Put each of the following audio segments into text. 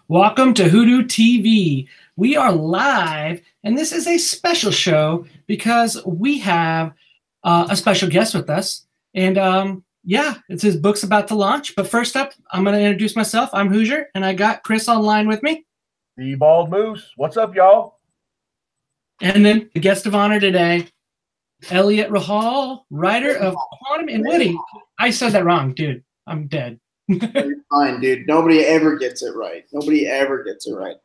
Welcome to WhoDooTV. We are live, and this is a special show because we have a special guest with us. And yeah, it's his book's about to launch. But first up, I'm going to introduce myself. I'm Hoosier, and I got Chris online with me. The Bald Moose. What's up, y'all? And then the guest of honor today, Eliot Rahal, writer of Quantum and Woody. I said that wrong, dude. I'm dead. You're fine, dude. Nobody ever gets it right. Nobody ever gets it right.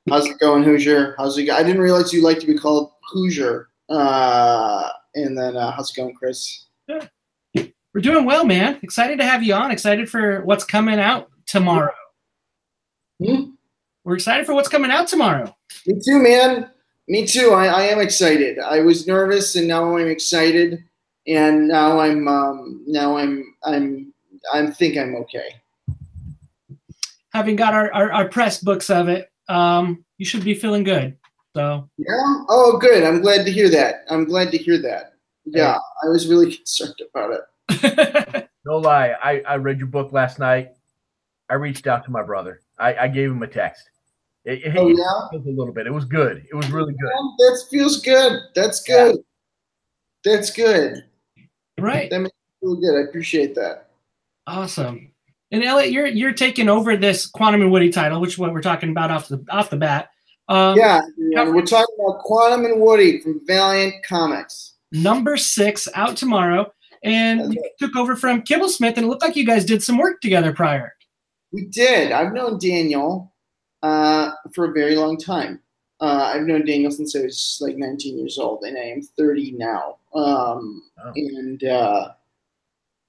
How's it going, Hoosier? How's it going? I didn't realize you like to be called Hoosier. And then how's it going, Chris? Yeah. We're doing well, man. Excited to have you on. Excited for what's coming out tomorrow. We're excited for what's coming out tomorrow. Me too, man. Me too. I am excited. I was nervous, and now I'm excited. And now I think I'm okay. Having got our press books of it, you should be feeling good. So yeah. Oh, good. I'm glad to hear that. I'm glad to hear that. Yeah, I was really concerned about it. No lie. I read your book last night. I reached out to my brother. I gave him a text. It hit a little bit. It was good. It was really good. That feels good. That's good. Yeah. That's good. Right. That makes me feel good. I appreciate that. Awesome. And Eliot, you're taking over this Quantum and Woody title, which is what we're talking about off the bat. Yeah, we're talking about Quantum and Woody from Valiant Comics. Number 6 out tomorrow, and you took over from Kibble Smith, and it looked like you guys did some work together prior. We did. I've known Daniel for a very long time. I've known Daniel since I was like 19 years old, and I am 30 now. And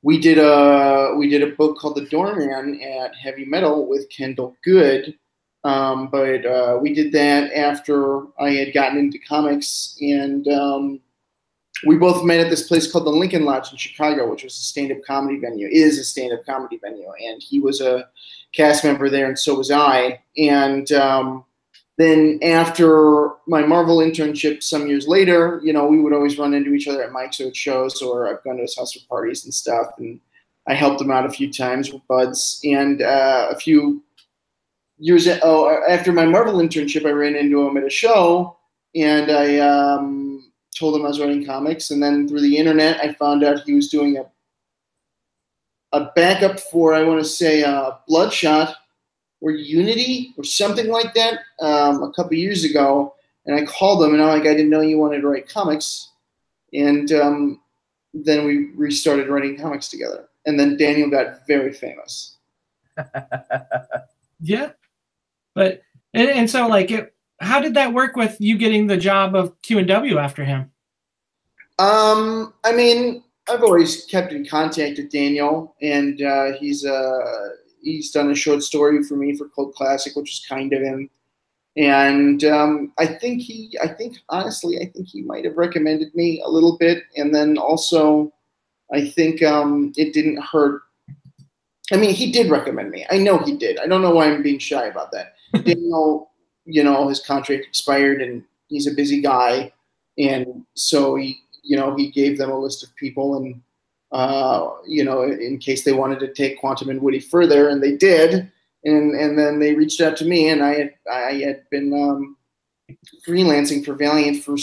we did a book called The Doorman at Heavy Metal with Kendall Good, but we did that after I had gotten into comics, and we both met at this place called the Lincoln Lodge in Chicago, which was a stand-up comedy venue, is a stand-up comedy venue, and he was a cast member there, and so was I. And then after my Marvel internship some years later, you know, we would always run into each other at Mike's Oat shows, or I've gone to his house for parties and stuff, and I helped him out a few times with buds. And a few years after my Marvel internship, I ran into him at a show, and I told him I was writing comics, and then through the internet, I found out he was doing a backup for, I want to say, Bloodshot or Unity or something like that a couple years ago, and I called him, and I'm like, I didn't know you wanted to write comics, and then we restarted writing comics together, and then Daniel got very famous. Yeah, but and so like how did that work with you getting the job of Q&W after him? I mean, I've always kept in contact with Daniel, and he's done a short story for me for Cult Classic, which is kind of him. And honestly, I think he might have recommended me a little bit. And then also, I think it didn't hurt. I mean, he did recommend me. I know he did. I don't know why I'm being shy about that. Daniel, you know, his contract expired, and he's a busy guy. And so he gave them a list of people, and you know, in case they wanted to take Quantum and Woody further, and they did, and then they reached out to me, and I had been freelancing for Valiant for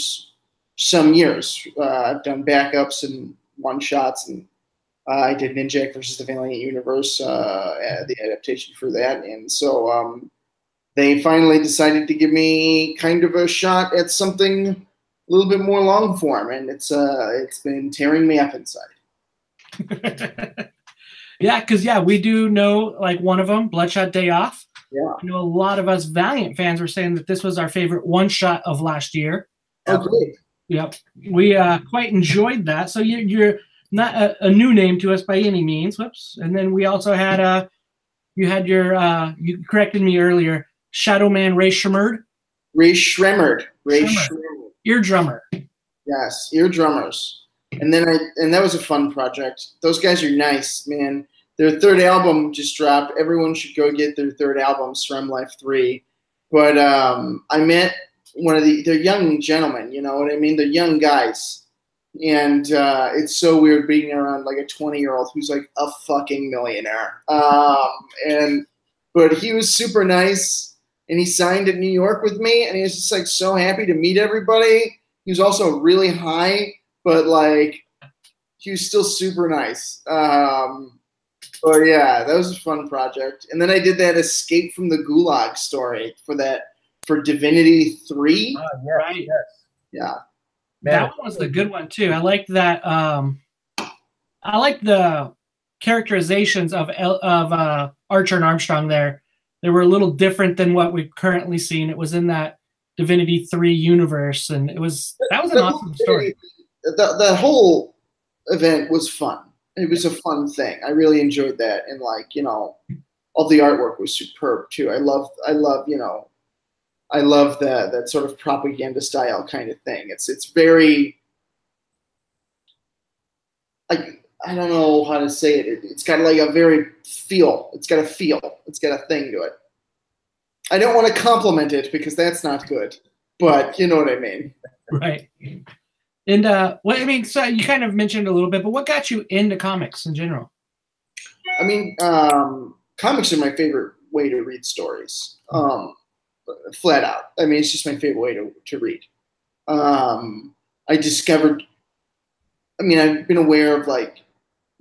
some years. I've done backups and one-shots, and I did NINJAK versus the Valiant Universe, the adaptation for that, and so they finally decided to give me kind of a shot at something a little bit more long form, and it's been tearing me up inside. Yeah, because we do know like one of them, Bloodshot Day Off. Yeah, I know a lot of us Valiant fans were saying that this was our favorite one-shot of last year. Oh, great. Yep, we quite enjoyed that. So you're not a new name to us by any means. Whoops. And then we also had you had your you corrected me earlier, SHADOWMAN Ray SREMMURD. Ray SREMMURD. Eardrummer. Yes, Eardrummers. And that was a fun project. Those guys are nice, man. Their third album just dropped. Everyone should go get their third album, SREM Life 3. But I met they're young gentlemen, you know what I mean? They're young guys. And it's so weird being around like a 20-year-old who's like a fucking millionaire. And But he was super nice, and he signed at New York with me, and he was just like so happy to meet everybody. He was also really high, but like he was still super nice. But yeah, that was a fun project. And then I did that Escape from the Gulag story for Divinity 3. Yes, Right. yes. Yeah. Man, that one was a good one too. I liked that. I liked the characterizations of Archer and Armstrong there. They were a little different than what we've currently seen. It was in that Divinity 3 universe, and that was an awesome story. The whole event was fun. It was a fun thing. I really enjoyed that, and like, you know, all the artwork was superb too. I love you know, I love that sort of propaganda style kind of thing. It's very, I don't know how to say it. It's got like a very feel. It's got a feel. It's got a thing to it. I don't want to compliment it because that's not good, but you know what I mean. Right. And well, I mean, so you kind of mentioned a little bit, but what got you into comics in general? I mean, comics are my favorite way to read stories. Flat out. I mean, it's just my favorite way to read. I discovered, I mean, I've been aware of like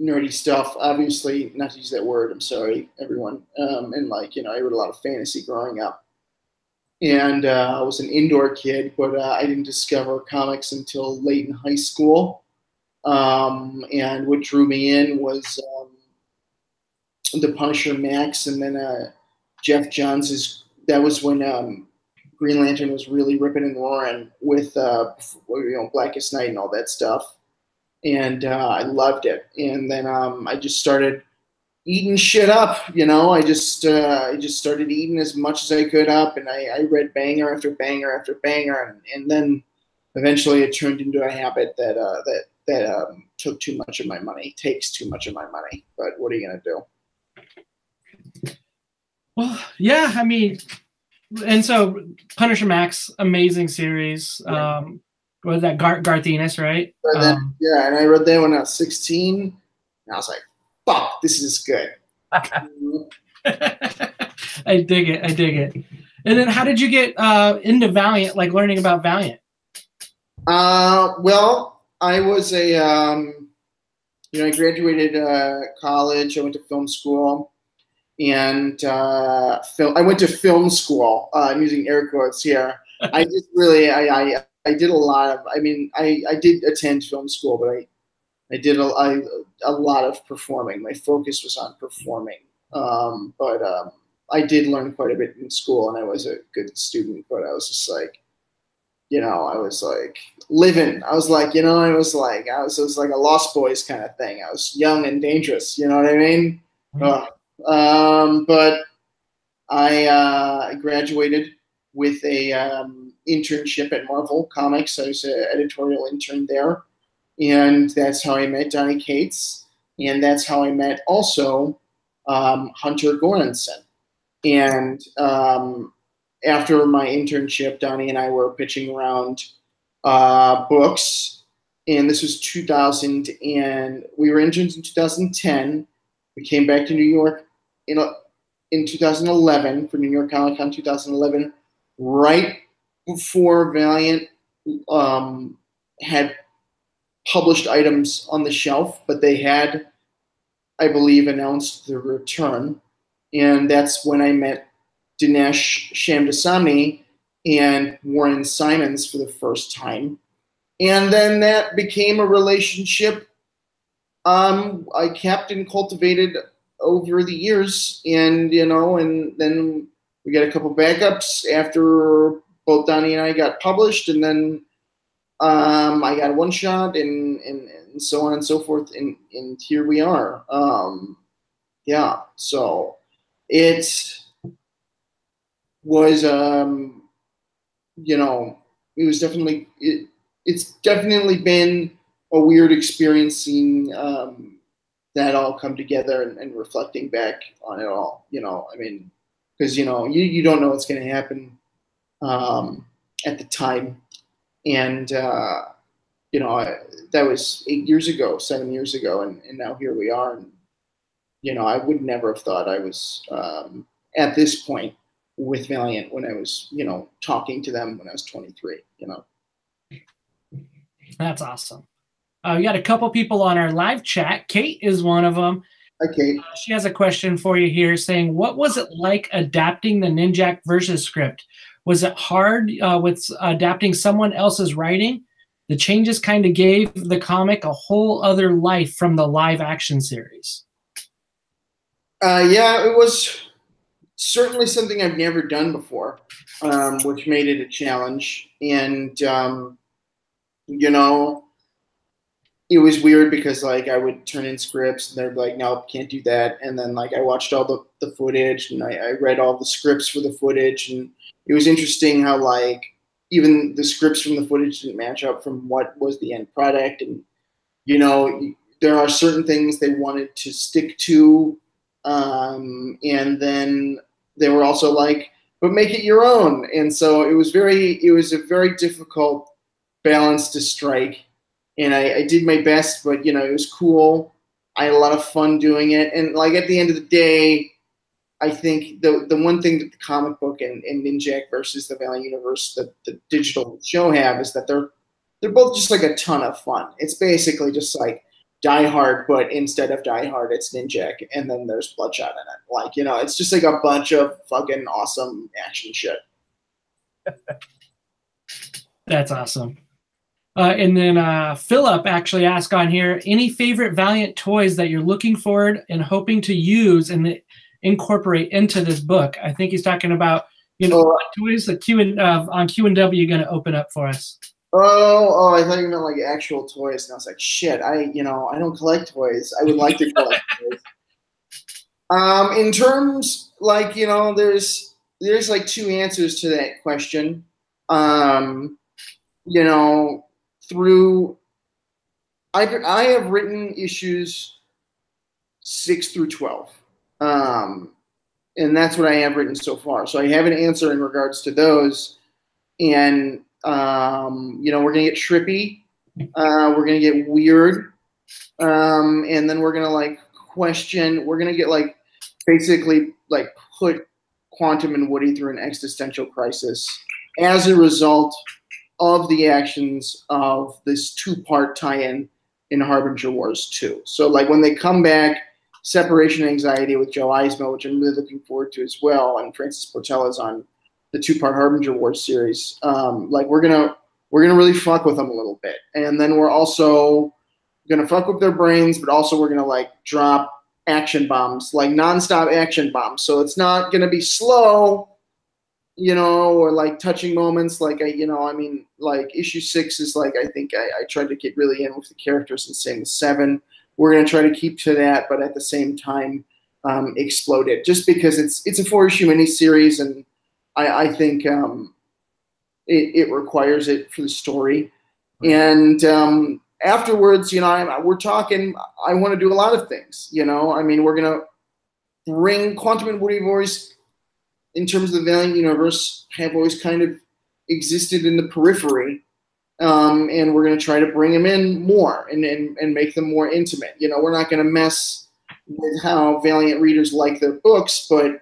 nerdy stuff, obviously, not to use that word, I'm sorry, everyone. And like, you know, I read a lot of fantasy growing up. And I was an indoor kid, but I didn't discover comics until late in high school. And what drew me in was the Punisher Max, and then Jeff Johns' that was when Green Lantern was really ripping and roaring with you know, Blackest Night and all that stuff. And I loved it. And then I just started eating shit up, you know. I just started eating as much as I could up, and I read banger after banger after banger, and then eventually it turned into a habit that took too much of my money, takes too much of my money. But what are you gonna do? Well, yeah, I mean, and so Punisher Max, amazing series. Yeah. Was that Garth Ennis, right? Yeah, and I read that when I was 16, and I was like, fuck, this is good. I dig it. I dig it. And then how did you get into Valiant, like learning about Valiant? Well, I was a, you know, I graduated college. I went to film school. And I went to film school. I'm using air quotes here. I just really, I did a lot of, I mean, I did attend film school, but I did a lot of performing. My focus was on performing. But I did learn quite a bit in school, and I was a good student, but I was just like, you know, I was like living. I was like, you know, it was like a Lost Boys kind of thing. I was young and dangerous, you know what I mean? Mm-hmm. But I graduated with a internship at Marvel Comics. I was an editorial intern there, and that's how I met Donny Cates, and that's how I met also Hunter Goranson. And after my internship, Donny and I were pitching around books, and this was 2000, and we were interns in 2010. We came back to New York in 2011 for New York Comic Con 2011, right before Valiant had published items on the shelf, but they had, I believe, announced the return. And that's when I met Dinesh Shamdasani and Warren Simons for the first time. And then that became a relationship I kept and cultivated over the years. And, you know, and then we got a couple backups after both Donny and I got published. And then I got one shot and so on and so forth. And here we are. Yeah. So it was, you know, it was definitely, it's definitely been a weird experience seeing that all come together and reflecting back on it all, you know, I mean, because, you know, you don't know what's going to happen at the time. And, you know, that was 8 years ago, 7 years ago, and now here we are. And, you know, I would never have thought I was at this point with Valiant when I was, talking to them when I was 23, That's awesome. We got a couple people on our live chat. Kate is one of them. Okay. She has a question for you here saying, what was it like adapting the NINJAK versus script? Was it hard with adapting someone else's writing? The changes kind of gave the comic a whole other life from the live action series. Yeah, it was certainly something I've never done before, which made it a challenge. And, it was weird because like I would turn in scripts and they're like, nope, can't do that. And then like I watched all the footage and I read all the scripts for the footage, and it was interesting how like even the scripts from the footage didn't match up from what was the end product. And, there are certain things they wanted to stick to. And then they were also like, but make it your own. And so it was a very difficult balance to strike. And I did my best, but, it was cool. I had a lot of fun doing it. And, like, at the end of the day, I think the one thing that the comic book and NINJAK versus the Valiant Universe, the digital show have, is that they're both just, like, a ton of fun. It's basically just, like, Die Hard, but instead of Die Hard, it's NINJAK, and then there's Bloodshot in it. Like, it's just, like, a bunch of fucking awesome action shit. That's awesome. And then Philip actually asked on here, any favorite Valiant toys that you're looking forward and hoping to use and incorporate into this book? I think he's talking about, what toys on Q&W you're going to open up for us. Oh, I thought you meant like actual toys. And I was like, shit, I don't collect toys. I would like to collect toys. In terms, like, there's like two answers to that question. I have written issues 6 through 12. And that's what I have written so far. So I have an answer in regards to those. And, we're going to get trippy. We're going to get weird. And then we're going to like question, we're going to get like basically like put Quantum and Woody through an existential crisis as a result of the actions of this 2-part tie-in in Harbinger Wars 2. So like when they come back, Separation Anxiety with Joe Eisma, which I'm really looking forward to as well, and Francis Portella's on the 2-part Harbinger Wars series. Like we're gonna really fuck with them a little bit, and then we're also gonna fuck with their brains, but also we're gonna like drop action bombs, like nonstop action bombs. So it's not gonna be slow, or like touching moments. Like like issue 6 is like I think I tried to get really in with the characters, and same with 7. We're gonna try to keep to that, but at the same time explode it, just because it's a 4-issue miniseries, and I think it requires it for the story. And afterwards, we're talking. I want to do a lot of things. We're gonna bring Quantum and Woody voice in terms of the Valiant universe have always kind of existed in the periphery. And we're going to try to bring them in more and make them more intimate. We're not going to mess with how Valiant readers like their books, but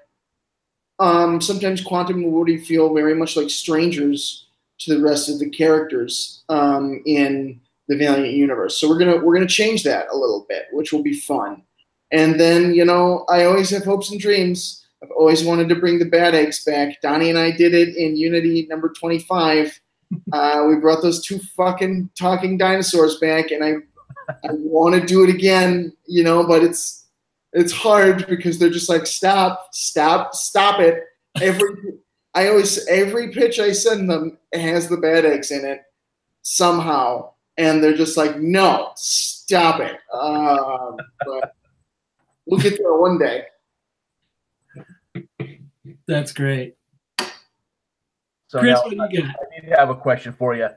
sometimes Quantum and Woody feel very much like strangers to the rest of the characters in the Valiant universe. So we're gonna change that a little bit, which will be fun. And then I always have hopes and dreams. I've always wanted to bring the Bad Eggs back. Donnie and I did it in Unity number 25. We brought those 2 fucking talking dinosaurs back, and I want to do it again, but it's hard because they're just like, stop it. Every pitch I send them has the Bad Eggs in it somehow, and they're just like, no, stop it. But we'll get there one day. That's great. So Chris, now, what do you got? I need to have a question for you.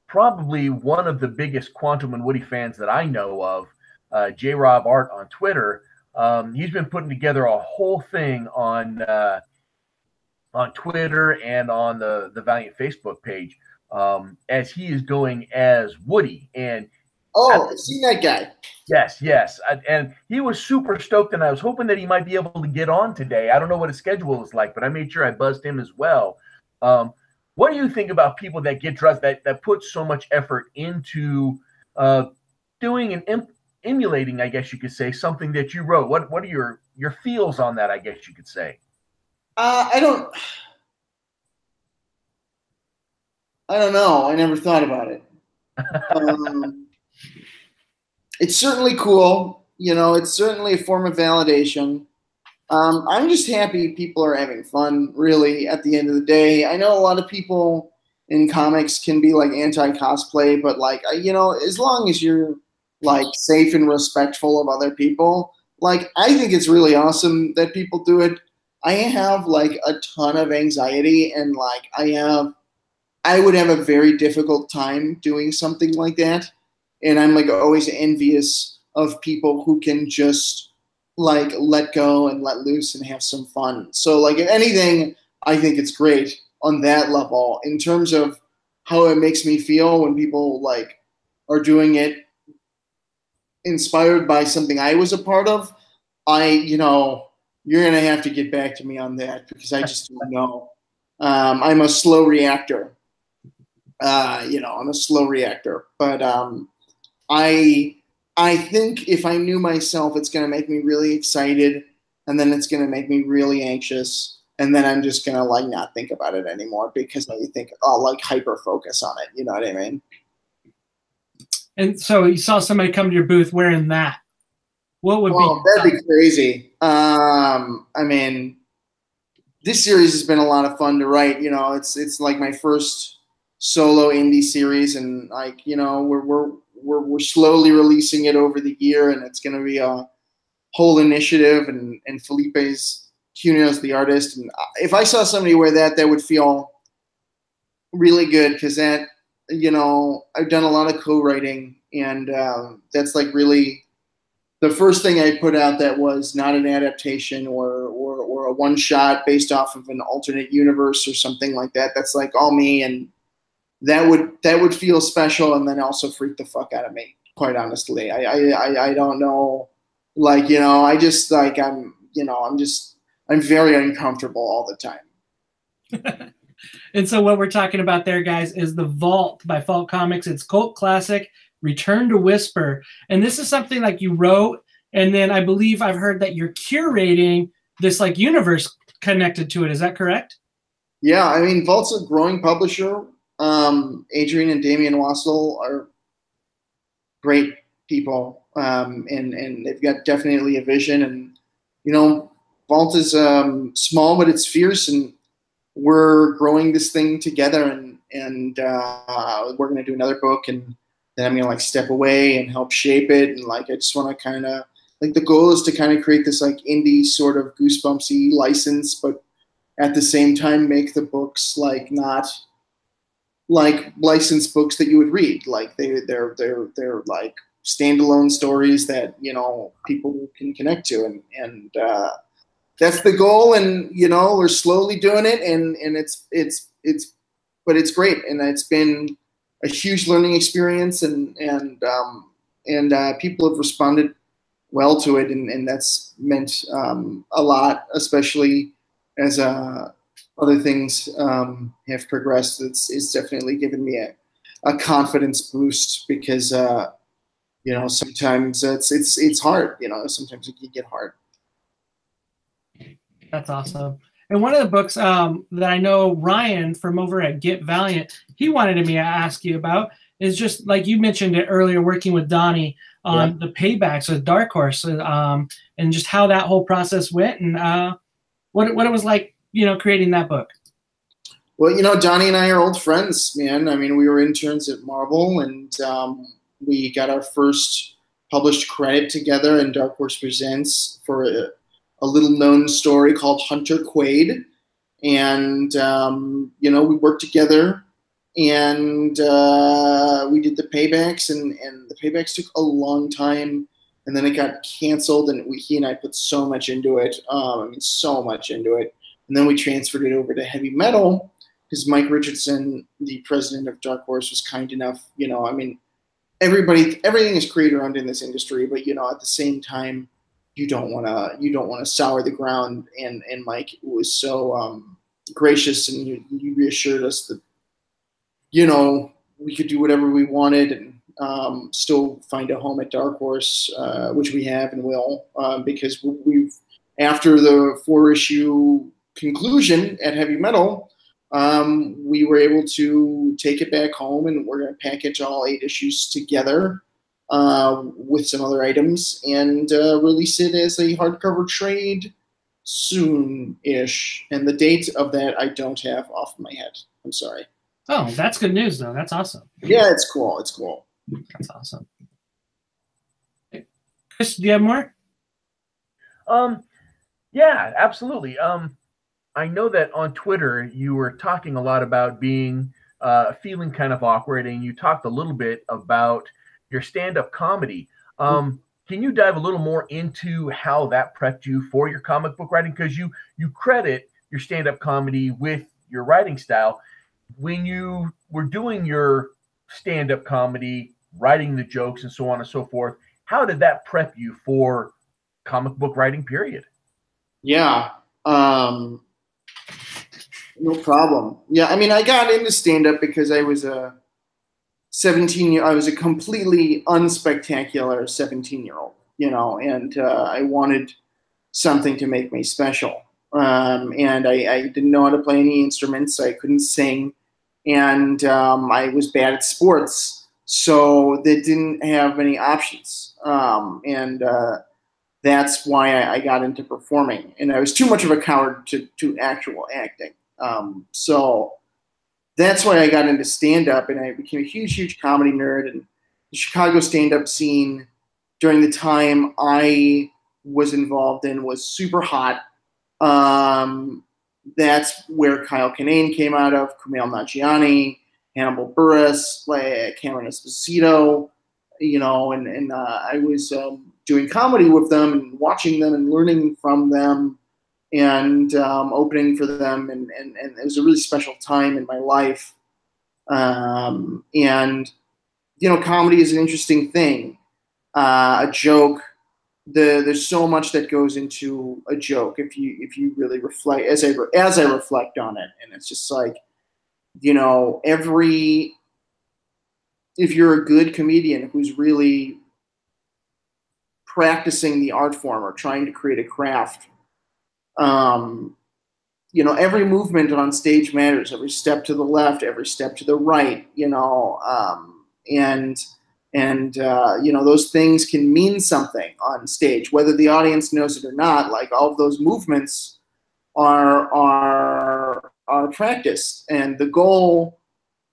Probably one of the biggest Quantum and Woody fans that I know of, J. Rob Art on Twitter. He's been putting together a whole thing on Twitter and on the Valiant Facebook page as he is going as Woody. And Oh, I've seen that guy. Yes, yes. And he was super stoked, and I was hoping that he might be able to get on today. I don't know what his schedule is like, but I made sure I buzzed him as well. What do you think about people that get dressed, that put so much effort into doing and emulating, I guess you could say, something that you wrote? What are your feels on that, I guess you could say? I don't know. I never thought about it. It's certainly cool. You know, it's certainly a form of validation. I'm just happy people are having fun, really, at the end of the day. I know a lot of people in comics can be like anti-cosplay, but like, you know, as long as you're like safe and respectful of other people, like, I think it's really awesome that people do it. I have like a ton of anxiety, and like I would have a very difficult time doing something like that. And I'm like always envious of people who can just like let go and let loose and have some fun. So like, if anything, I think it's great on that level. In terms of how it makes me feel when people like are doing it inspired by something I was a part of, you know, you're going to have to get back to me on that, because I just don't know. I'm a slow reactor. You know, I'm a slow reactor, but I think if I knew myself, it's going to make me really excited, and then it's going to make me really anxious, and then I'm just going to like not think about it anymore, because I think I'll like hyper focus on it. You know what I mean? And so you saw somebody come to your booth wearing that. What would be? That'd be crazy. I mean, this series has been a lot of fun to write. You know, it's like my first solo indie series, and like, you know, we're slowly releasing it over the year, and it's going to be a whole initiative. And Felipe's Cunio's the artist, and if I saw somebody wear that, that would feel really good, because that, you know, I've done a lot of co-writing, and that's like really the first thing I put out that was not an adaptation or a one-shot based off of an alternate universe or something like that. That's like all me, and that would feel special, and then also freak the fuck out of me, quite honestly. I don't know, like, you know, I just like, I'm very uncomfortable all the time. And so what we're talking about there, guys, is The Vault by Vault Comics. It's cult classic Return to Whisper, and this is something like you wrote, and then I believe I've heard that you're curating this like universe connected to it. Is that correct? Yeah, I mean, Vault's a growing publisher. Adrian and Damian Wassel are great people, and they've got definitely a vision. And you know, Vault is small, but it's fierce, and we're growing this thing together. And we're gonna do another book, and then I'm gonna like step away and help shape it. And like, I just want to kind of like, the goal is to kind of create this like indie sort of Goosebumpsy license, but at the same time make the books like not like licensed books that you would read. Like they're like standalone stories that, you know, people can connect to, and that's the goal. And you know, we're slowly doing it, and but it's great, and it's been a huge learning experience, and people have responded well to it, and that's meant a lot, especially as other things have progressed. It's definitely given me a confidence boost, because you know, sometimes it's hard. You know, sometimes it can get hard. That's awesome. And one of the books that I know Ryan from over at Get Valiant, he wanted me to ask you about, is just like you mentioned it earlier, working with Donnie on the Paybacks with Dark Horse, and just how that whole process went, and what it was like, you know, creating that book. Well, you know, Donnie and I are old friends, man. I mean, we were interns at Marvel, and we got our first published credit together in Dark Horse Presents for a little-known story called Hunter Quaid. And, you know, we worked together, and we did the Paybacks, and the Paybacks took a long time, and then it got canceled, and he and I put so much into it. I mean, so much into it. And then we transferred it over to Heavy Metal, because Mike Richardson, the president of Dark Horse, was kind enough, you know, I mean, everything is creator owned in this industry, but at the same time, you don't want to sour the ground. And Mike was so gracious, and you reassured us that we could do whatever we wanted and still find a home at Dark Horse, which we have and will, because we've, after the 4-issue conclusion at Heavy Metal, we were able to take it back home, and we're going to package all 8 issues together with some other items and release it as a hardcover trade soon-ish. And the date of that I don't have off my head. I'm sorry. Oh, that's good news, though. That's awesome. Yeah, it's cool. It's cool. That's awesome. Chris, do you have more? Yeah, absolutely. I know that on Twitter you were talking a lot about being feeling kind of awkward, and you talked a little bit about your stand-up comedy. Can you dive a little more into how that prepped you for your comic book writing? Because you credit your stand-up comedy with your writing style. When you were doing your stand-up comedy, writing the jokes and so on and so forth, how did that prep you for comic book writing, period? Yeah. No problem. Yeah, I mean, I got into stand-up because I was a I was a completely unspectacular 17-year-old, and I wanted something to make me special. And I didn't know how to play any instruments, so I couldn't sing, and I was bad at sports, so they didn't have many options. And that's why I got into performing, and I was too much of a coward to actual acting. So that's why I got into stand-up, and I became a huge comedy nerd. And the Chicago stand-up scene during the time I was involved in was super hot. That's where Kyle Kinane came out of, Kumail Nanjiani, Hannibal Buress, Cameron Esposito, and I was doing comedy with them and watching them and learning from them and opening for them, and it was a really special time in my life. And comedy is an interesting thing. A joke, there's so much that goes into a joke if you really reflect, as I reflect on it, and it's just like, if you're a good comedian who's really practicing the art form or trying to create a craft, every movement on stage matters. Every step to the left, every step to the right, those things can mean something on stage, whether the audience knows it or not. Like, all of those movements are practiced, and the goal,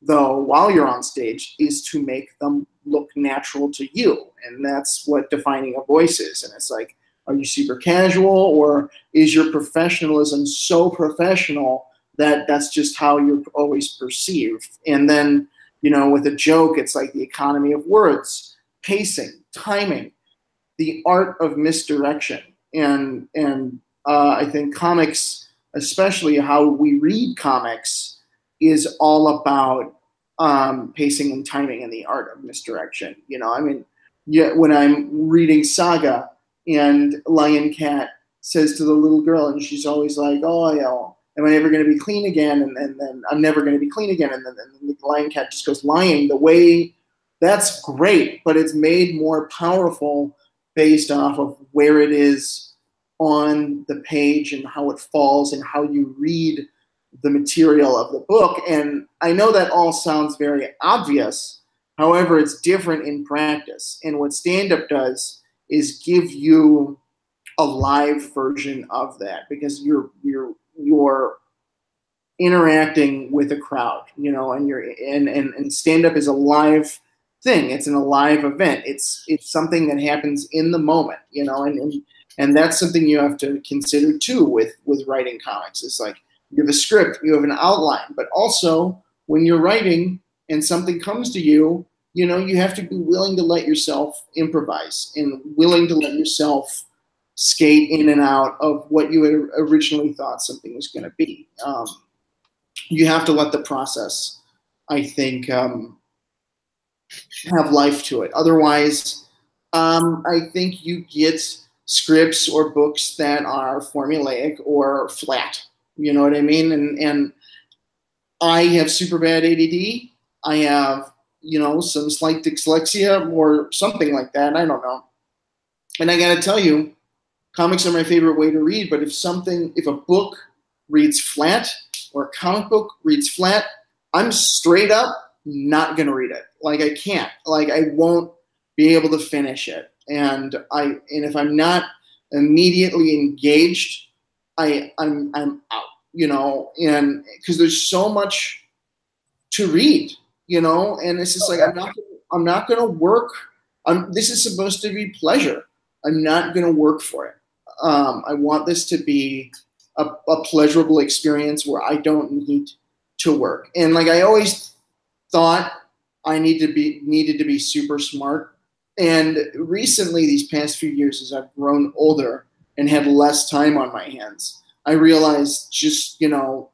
though, while you're on stage, is to make them look natural to you, and that's what defining a voice is. And it's like, are you super casual, or is your professionalism so professional that that's just how you're always perceived? And then, with a joke, it's like the economy of words, pacing, timing, the art of misdirection. And I think comics, especially how we read comics, is all about pacing and timing and the art of misdirection. When I'm reading Saga, and Lion Cat says to the little girl, and she's always like, "Oh, am I ever going to be clean again?" And then I'm never going to be clean again. And then the Lion Cat just goes lying. The way, that's great, but it's made more powerful based off of where it is on the page and how it falls and how you read the material of the book. And I know that all sounds very obvious. However, it's different in practice. And what stand-up does is give you a live version of that, because you're interacting with a crowd, and stand-up is a live thing. It's an alive event. It's something that happens in the moment, and that's something you have to consider too with writing comics. It's like, you have a script, you have an outline, but also when you're writing and something comes to you, you have to be willing to let yourself improvise and willing to let yourself skate in and out of what you had originally thought something was going to be. You have to let the process, I think, have life to it. Otherwise, I think you get scripts or books that are formulaic or flat. You know what I mean? And I have super bad ADD. I have, you know, some slight dyslexia or something like that. I don't know. And I got to tell you, comics are my favorite way to read. But if a book reads flat or a comic book reads flat, I'm straight up not going to read it. Like, I can't. Like, I won't be able to finish it. And if I'm not immediately engaged, I'm out, you know, and because there's so much to read, you know, and it's just like, I'm not going to work. This is supposed to be pleasure. I'm not going to work for it. I want this to be a pleasurable experience where I don't need to work. And like, I always thought I needed to be super smart. And recently, these past few years, as I've grown older and had less time on my hands, I realized just, you know,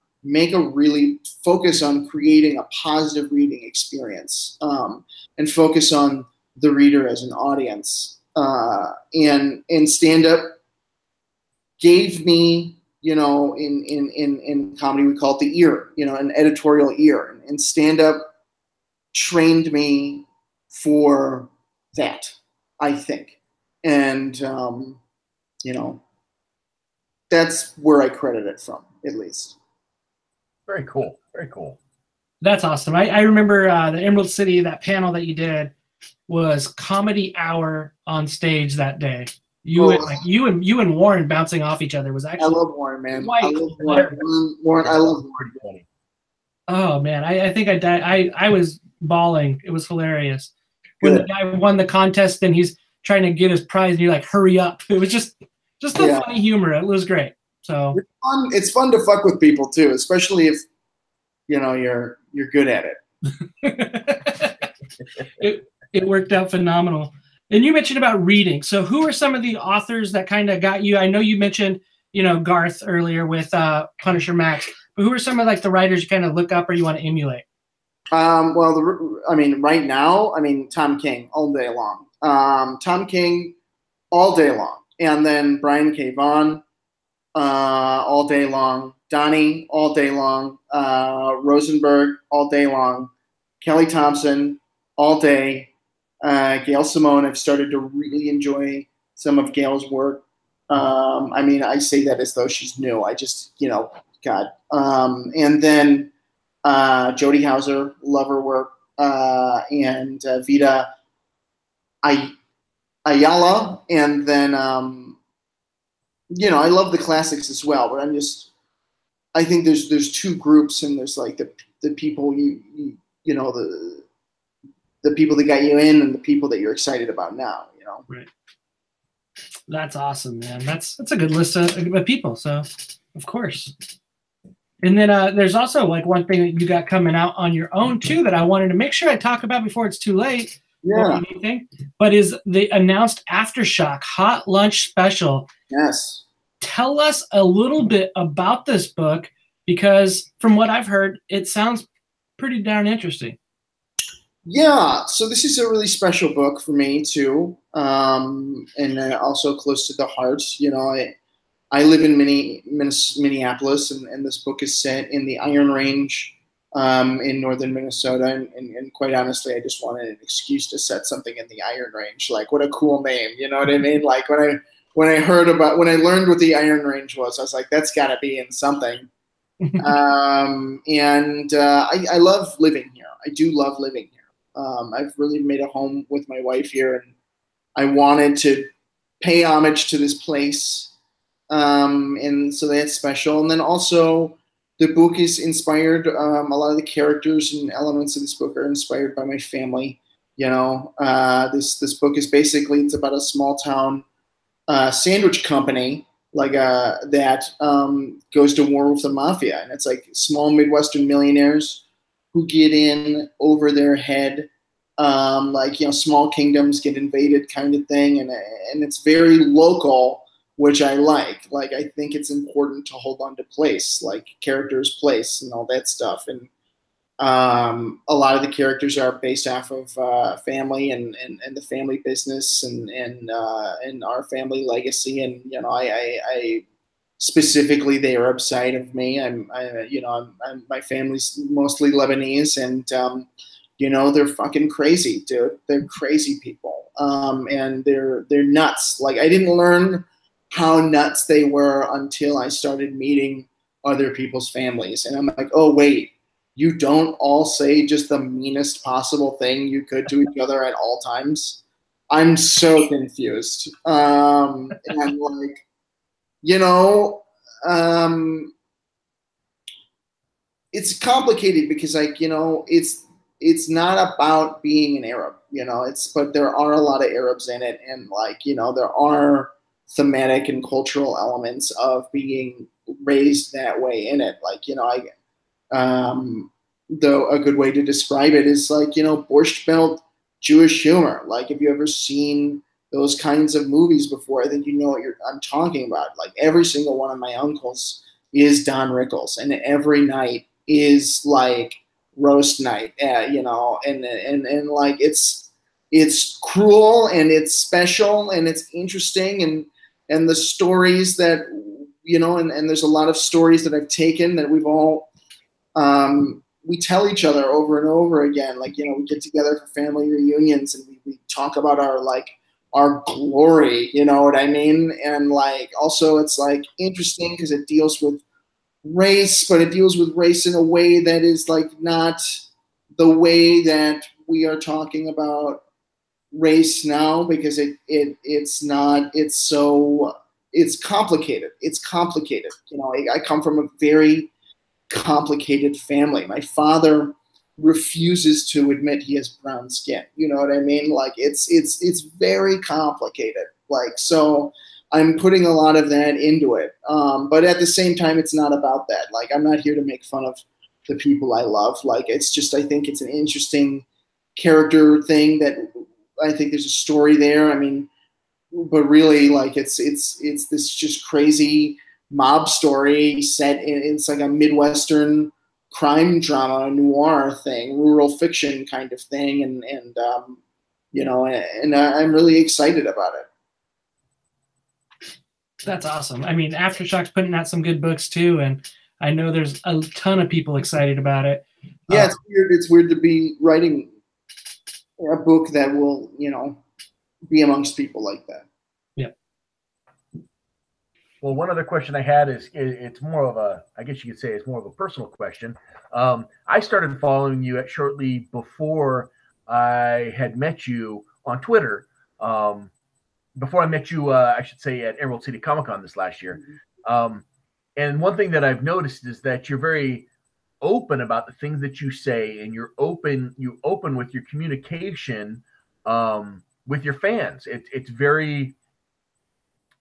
focus on creating a positive reading experience, and focus on the reader as an audience. And stand-up gave me, you know, in comedy, we call it the ear, you know, an editorial ear. And stand-up trained me for that, I think. And, you know, that's where I credit it from, at least. Very cool. Very cool. That's awesome. I remember the Emerald City, that panel that you did was comedy hour on stage that day. You and Warren bouncing off each other was actually. I love Warren, man. I love Warren. Warren, I love Warren. Oh man, I think I died. I was bawling. It was hilarious. When the guy won the contest and he's trying to get his prize and you're like, hurry up. It was just the funny humor. It was great. So it's fun to fuck with people too, especially if, you know, you're good at it. It worked out phenomenal. And you mentioned about reading. So who are some of the authors that kind of got you? I know you mentioned, you know, Garth earlier with Punisher Max, but who are some of like the writers you kind of look up or you want to emulate? Well, right now, Tom King all day long. Tom King all day long. And then Brian K. Vaughan all day long. Donnie all day long. Rosenberg all day long. Kelly Thompson all day. Gail Simone, I've started to really enjoy some of Gail's work. I say that as though she's new. I just, you know, God. And then Jody Hauser, love her work, and Vita Ayala, and then you know, I love the classics as well. But I think there's two groups, and there's like the people you know, the people that got you in, and the people that you're excited about now. You know, right? That's awesome, man. That's a good list of people. So, of course. And then there's also like one thing that you got coming out on your own too that I wanted to make sure I talk about before it's too late. Yeah. But is the announced Aftershock Hot Lunch Special. Yes. Tell us a little bit about this book, because from what I've heard, it sounds pretty darn interesting. Yeah. So this is a really special book for me too, and also close to the heart. You know, I live in Minneapolis, and this book is set in the Iron Range in northern Minnesota. And quite honestly, I just wanted an excuse to set something in the Iron Range. Like, what a cool name, you know what I mean? Like when I learned what the Iron Range was, I was like, that's got to be in something. I love living here. I do love living here. I've really made a home with my wife here, and I wanted to pay homage to this place. And so that's special. And then also the book is inspired. A lot of the characters and elements of this book are inspired by my family. You know, this book is basically, it's about a small town sandwich company that goes to war with the mafia. And it's like small Midwestern millionaires who get in over their head, like, you know, small kingdoms get invaded kind of thing. And it's very local, which I like. Like, I think it's important to hold on to place, like characters' place and all that stuff. And A lot of the characters are based off of family and the family business and our family legacy. And you know, I specifically, they are upside of me. My family's mostly Lebanese, and you know, they're fucking crazy, dude. They're crazy people, and they're nuts. Like, I didn't learn how nuts they were until I started meeting other people's families, and I'm like, oh wait, you don't all say just the meanest possible thing you could to each other at all times. I'm so confused, and I'm like, you know, it's complicated because, like, you know, it's not about being an Arab, you know, but there are a lot of Arabs in it, and, like, you know, there are thematic and cultural elements of being raised that way in it. Like, you know, though a good way to describe it is, like, you know, Borscht Belt Jewish humor. Like, if you ever seen those kinds of movies before, I think you know what I'm talking about. Like, every single one of my uncles is Don Rickles, and every night is like roast night, you know, and like, it's cruel, and it's special, and it's interesting, and the stories that, you know, and there's a lot of stories that I've taken that we've all we tell each other over and over again. Like, you know, we get together for family reunions, and we talk about our glory, you know what I mean? And, like, also it's, like, interesting because it deals with race, but it deals with race in a way that is, like, not the way that we are talking about race now, because it's complicated. It's complicated. You know, I come from a very complicated family. My father refuses to admit he has brown skin. You know what I mean? Like, it's very complicated. Like, so I'm putting a lot of that into it. But at the same time, it's not about that. Like, I'm not here to make fun of the people I love. Like, it's just, I think it's an interesting character thing that I think there's a story there. I mean, but really, like, it's this just crazy mob story set in, it's like a Midwestern crime drama noir thing, rural fiction kind of thing, and you know, and I'm really excited about it. That's awesome. I mean, Aftershock's putting out some good books too, and I know there's a ton of people excited about it. Yeah, it's weird. It's weird to be writing a book that will, you know, be amongst people like that. Yeah. Well, one other question I had is, it's more of a, I guess you could say it's more of a personal question. I started following you shortly before I had met you on Twitter. Before I met you, I should say, at Emerald City Comic Con this last year. And one thing that I've noticed is that you're very open about the things that you say, and you open with your communication with your fans. It's very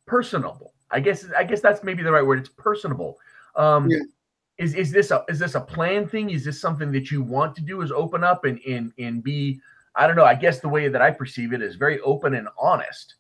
personable. I guess that's maybe the right word. It's personable. Yeah. Is this a planned thing? Is this something that you want to do, is open up and be, I don't know, I guess the way that I perceive it is very open and honest.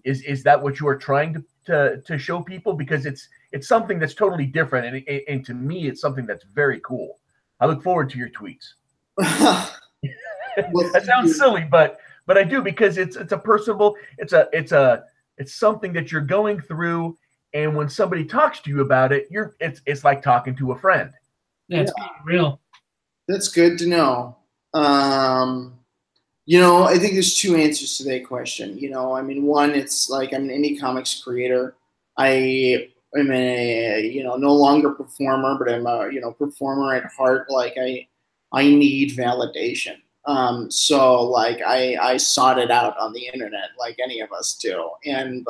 Is that what you are trying to show people? Because it's something that's totally different, and to me, it's something that's very cool. I look forward to your tweets. That sounds silly, but I do, because it's a personable, it's something that you're going through, and when somebody talks to you about it, it's like talking to a friend. Yeah, it's being real. That's good to know. You know, I think there's two answers to that question. You know, I mean, one, it's like, I'm an indie comics creator. I am a, you know, no longer performer, but I'm a, you know, performer at heart. Like, I need validation. So, like, I sought it out on the internet, like any of us do, and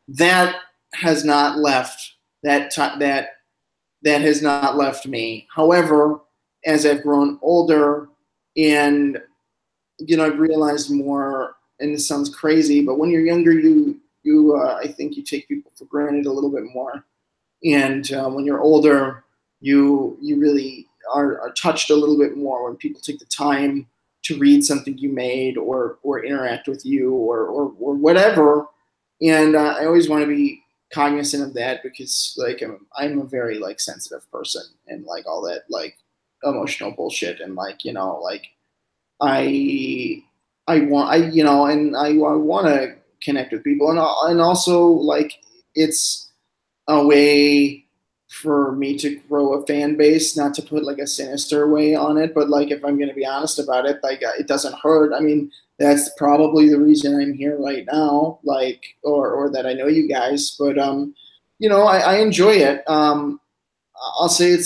that has not left that has not left me. However, as I've grown older, and you know, I've realized more, and this sounds crazy, but when you're younger, I think you take people for granted a little bit more, and when you're older, you really are touched a little bit more when people take the time to read something you made, or interact with you, or whatever. And I always want to be cognizant of that, because, like, I'm a very, like, sensitive person, and, like, all that, like, emotional bullshit, and like, you know, like I want, you know, and I want to connect with people, and also like it's a way for me to grow a fan base, not to put like a sinister way on it, but like if I'm going to be honest about it, like it doesn't hurt. I mean, that's probably the reason I'm here right now, like, or that I know you guys, but you know, I enjoy it. I'll say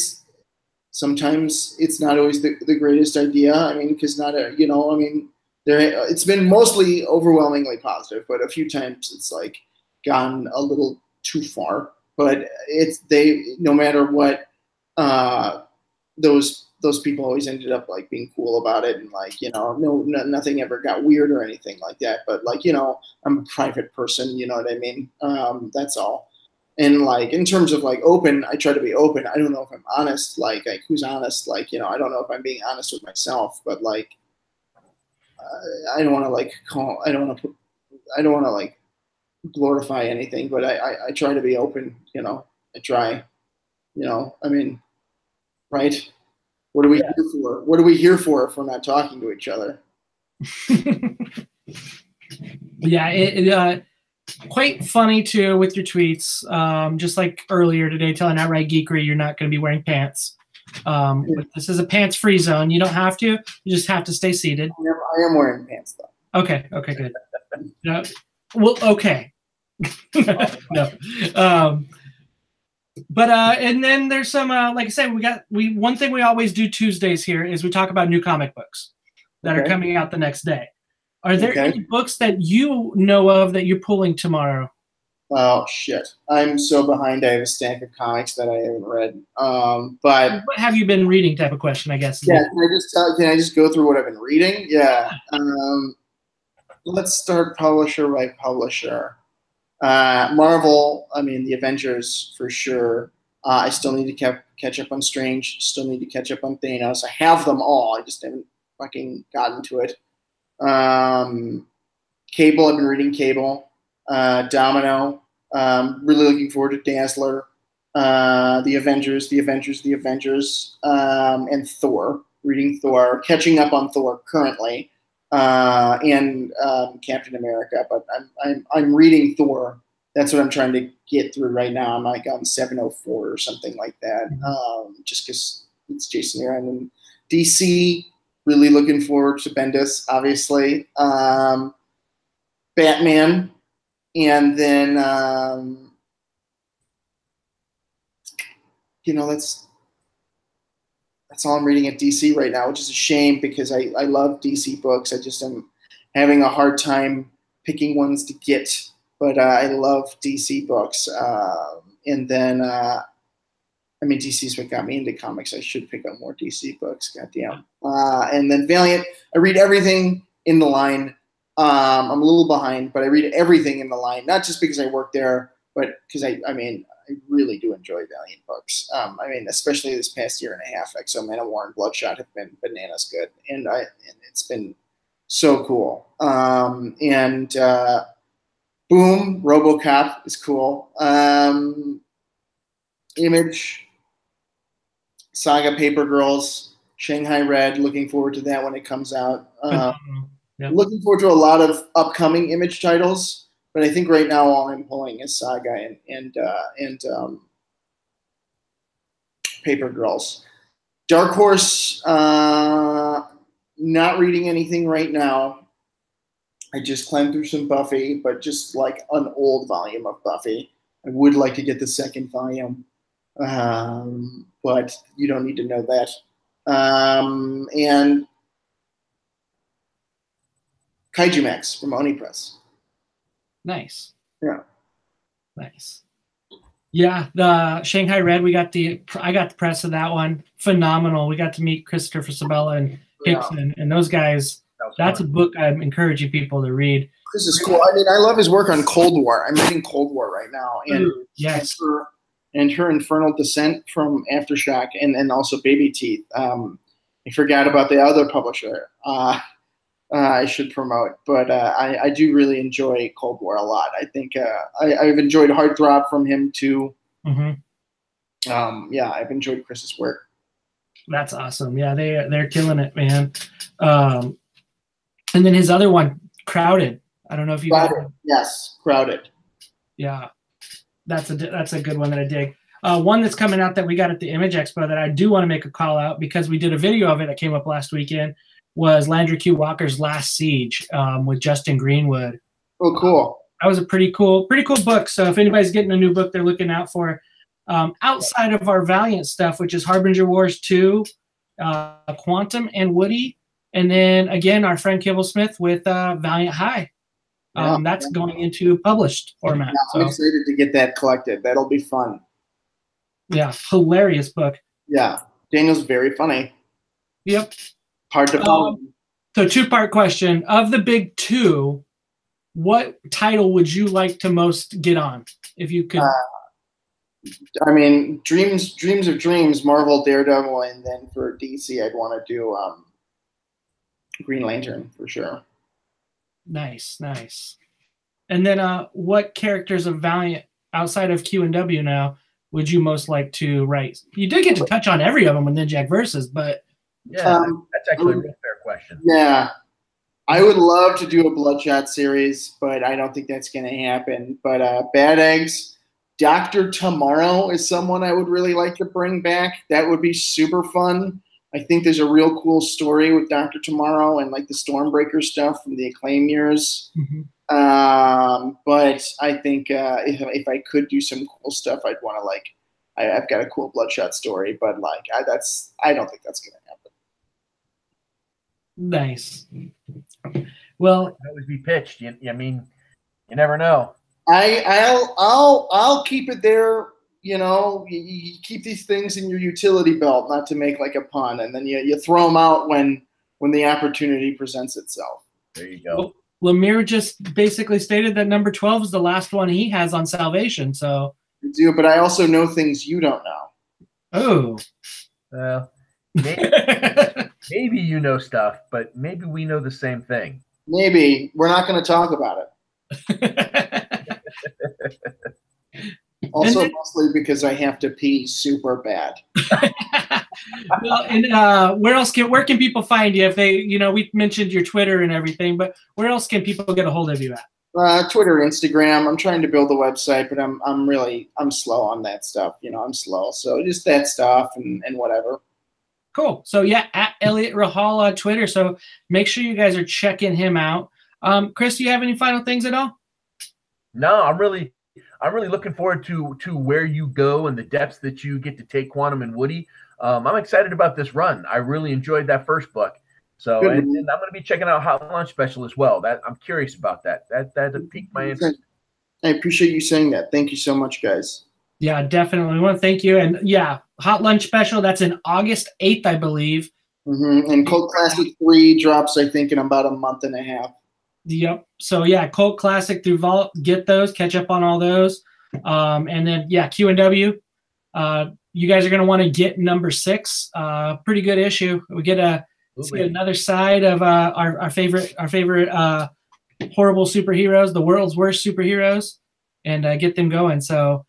sometimes it's not always the greatest idea. I mean, because you know, I mean, it's been mostly overwhelmingly positive, but a few times it's like gone a little too far. But no matter what, those people always ended up like being cool about it, and like, you know, nothing ever got weird or anything like that. But like, you know, I'm a private person, you know what I mean? That's all. And like in terms of like open, I try to be open. I don't know if I'm honest, like who's honest, like, you know, I don't know if I'm being honest with myself, but like I don't want to like I don't want to like glorify anything, but I try to be open, you know. I try, you know, I mean, right? What are we here for? What are we here for if we're not talking to each other? Yeah, quite funny too with your tweets. Just like earlier today, telling Outright Geekery you're not going to be wearing pants. This is a pants-free zone. You don't have to. You just have to stay seated. I am wearing pants though. Okay, good. No, well, okay. No. But and then there's some like I said, one thing we always do Tuesdays here is we talk about new comic books that are coming out the next day. Are there any books that you know of that you're pulling tomorrow? Oh shit, I'm so behind. I have a stack of comics that I haven't read. But what have you been reading? Type of question, I guess. Yeah, can I just go through what I've been reading? Yeah. Let's start publisher by publisher. Marvel, I mean, the Avengers for sure. I still need to catch up on Strange. Still need to catch up on Thanos. I have them all. I just haven't fucking gotten to it. Cable, I've been reading Cable. Domino. Really looking forward to Dazzler. The Avengers, and Thor. Reading Thor. Catching up on Thor currently. And Captain America, but I'm reading Thor. That's what I'm trying to get through right now. I'm like on 704 or something like that. Just because it's Jason Aaron. And DC, really looking forward to Bendis, obviously. Batman, and then you know, that's all I'm reading at DC right now, which is a shame because I love DC books. I just am having a hard time picking ones to get, but I love DC books. And then, I mean, DC is what got me into comics. I should pick up more DC books, goddamn. And then Valiant, I read everything in the line. I'm a little behind, but I read everything in the line, not just because I work there, but because I really do enjoy Valiant books. I mean, especially this past year and a half, X-Men and War and Bloodshot have been bananas good, and it's been so cool. And Boom, RoboCop is cool. Image, Saga, Paper Girls, Shanghai Red. Looking forward to that when it comes out. Looking forward to a lot of upcoming Image titles. But I think right now all I'm pulling is Saga and Paper Girls. Dark Horse, not reading anything right now. I just climbed through some Buffy, but just like an old volume of Buffy. I would like to get the second volume, but you don't need to know that. And Kaiju Max from Oni Press. Nice. Yeah. Nice. Yeah, the Shanghai Red, I got the press of that one. Phenomenal. We got to meet Christopher Sabella and Hickson and those guys. That's a book I'm encouraging people to read. This is cool. I mean, I love his work on Cold War. I'm reading Cold War right now. And yes. And her Infernal Descent from Aftershock and also Baby Teeth. I forgot about the other publisher. I should promote, but I do really enjoy Cold War a lot. I think I've enjoyed Heartthrob from him too. Mm-hmm. Yeah, I've enjoyed Chris's work. That's awesome. Yeah, they're killing it, man. And then his other one, Crowded. I don't know if you got it. Yes, Crowded. Yeah, that's a good one that I dig. One that's coming out that we got at the Image Expo that I do want to make a call out because we did a video of it that came up last weekend was Landry Q. Walker's Last Siege with Justin Greenwood. Oh, cool. That was a pretty cool book. So if anybody's getting a new book they're looking out for, outside of our Valiant stuff, which is Harbinger Wars 2, Quantum and Woody, and then again our friend Kibble Smith with Valiant High. That's going into published format. Yeah, I'm excited to get that collected. That'll be fun. Yeah, hilarious book. Yeah, Daniel's very funny. Yep. Hard to follow. So two-part question. Of the big two, what title would you like to most get on? If you could. I mean, Dreams of Dreams, Marvel, Daredevil, and then for DC, I'd want to do Green Lantern for sure. Nice, nice. And then what characters of Valiant, outside of Q and W now, would you most like to write? You did get to touch on every of them with NINJAK Versus, but... Yeah, that's actually a real fair question. Yeah. I would love to do a Bloodshot series, but I don't think that's going to happen. But Bad Eggs, Dr. Tomorrow is someone I would really like to bring back. That would be super fun. I think there's a real cool story with Dr. Tomorrow and like the Stormbreaker stuff from the Acclaim years. But I think if I could do some cool stuff, I'd want to like, I've got a cool Bloodshot story, but like I don't think that's going to happen. Nice. Well, always be pitched. I mean, you never know. I'll keep it there. You know, you keep these things in your utility belt, not to make like a pun, and then you throw them out when the opportunity presents itself. There you go. Well, Lemire just basically stated that number 12 is the last one he has on Salvation. So I do, but I also know things you don't know. Oh. Maybe you know stuff, but maybe we know the same thing. Maybe. We're not going to talk about it. Also, mostly because I have to pee super bad. Well, and where can people find you if they, we mentioned your Twitter and everything, but where else can people get a hold of you at? Twitter, Instagram. I'm trying to build a website, but I'm slow on that stuff. I'm slow. So just that stuff and whatever. Cool. So yeah, at Eliot Rahal on Twitter. So make sure you guys are checking him out. Chris, do you have any final things at all? No, I'm really looking forward to where you go and the depths that you get to take Quantum and Woody. I'm excited about this run. I really enjoyed that first book. So and I'm going to be checking out Hot Lunch Special as well. I'm curious about that. That piqued my interest. I appreciate you saying that. Thank you so much, guys. Yeah, definitely. We want to thank you. And yeah, Hot Lunch Special, that's in August 8th, I believe. And Cult Classic 3 drops, I think, in about a month and a half. Yep. So yeah, Cult Classic through Vault, get those, catch up on all those. And then yeah, Q&W. You guys are going to want to get number 6. Pretty good issue. We get another side of our favorite horrible superheroes, the world's worst superheroes, and get them going. So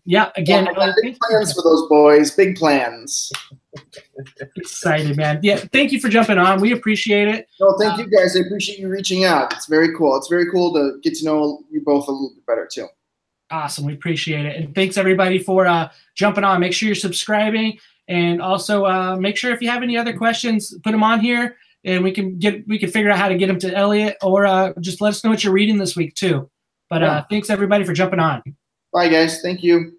yeah, again, big plans for those boys. Big plans. Excited, man. Yeah, thank you for jumping on. We appreciate it. No, thank you guys. I appreciate you reaching out. It's very cool. It's very cool to get to know you both a little bit better too. Awesome. We appreciate it. And thanks everybody for jumping on. Make sure you're subscribing, and also make sure if you have any other questions, put them on here, and we can figure out how to get them to Eliot, or just let us know what you're reading this week too. But thanks everybody for jumping on. Bye guys. Thank you.